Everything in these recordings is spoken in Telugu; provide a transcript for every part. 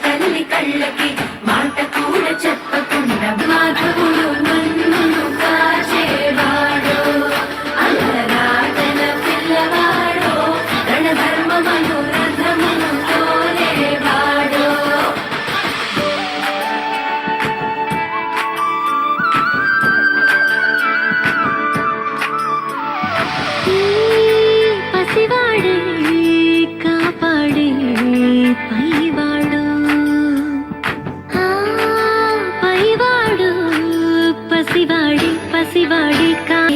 తల్లి కళ్ళకి మాట కూడా చెప్పకుండా మాధవుడు నన్ను కాచేవాడు అల్లరాటల పిల్లవాడు రణధర్మమును రథమును తోలేవాడు పసివాడే కాపాడే పైవాడు పైవాడు పసివాడి పసివాడి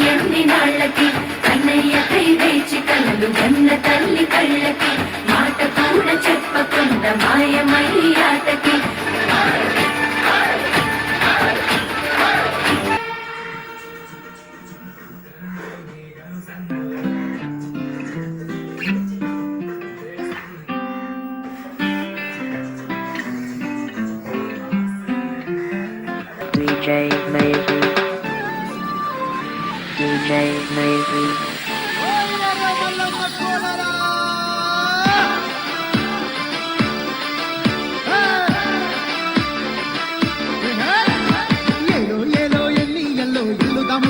ఎన్ని నాళ్ళకి కన్నయ్య కై వేచి కలలు గన్న తల్లి కళ్ళకి మాట కూడా చెప్పకుండా మాయమై ఆటకి DJ Maisie. DJ Maisie.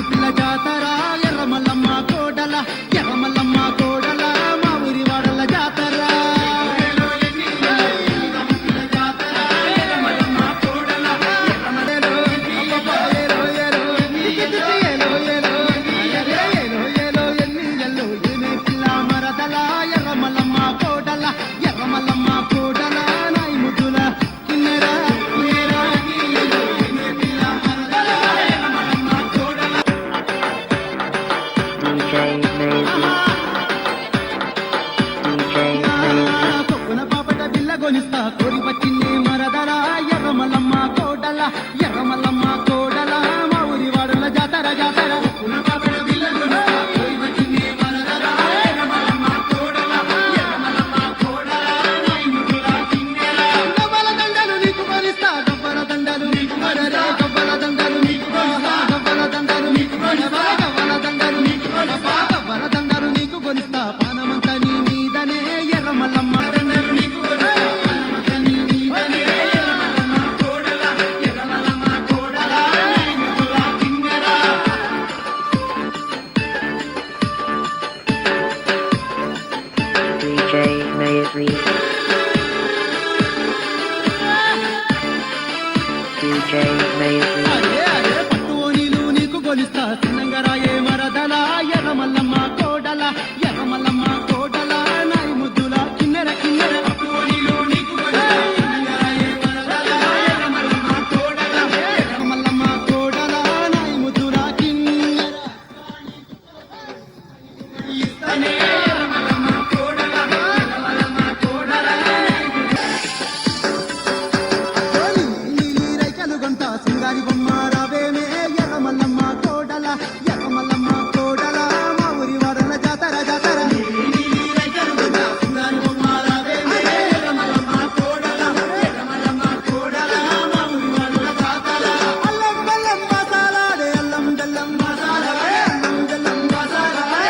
పిల్ల జాతర ఎర్రమల్లమ్మ కోడల ఎర్రమల్లమ్మ కోడల మా ఊరి వాడల జాతర కోరి వచ్చింది మరదల ఎర్రమల్లమ్మ కోడల ఎర్రమల్లమ్మ కోడల మా ఊరి వాడల జాతర జాతర గవ్వల దండలు నీకు మరిస్తా గవ్వల దండలు నీకు మరరే గవ్వల దండలు నీకు గవ్వల దండలు నీకు గవ్వల దండలు నీకు గవ్వల దండలు నీకు కొనిస్తా పానమంతా నీ మీదనే Erramallamma DJ Maisie. DJ Maisie. పట్టు నీళ్ళు నీకు కొలిస్తా చిన్నంగా రాయే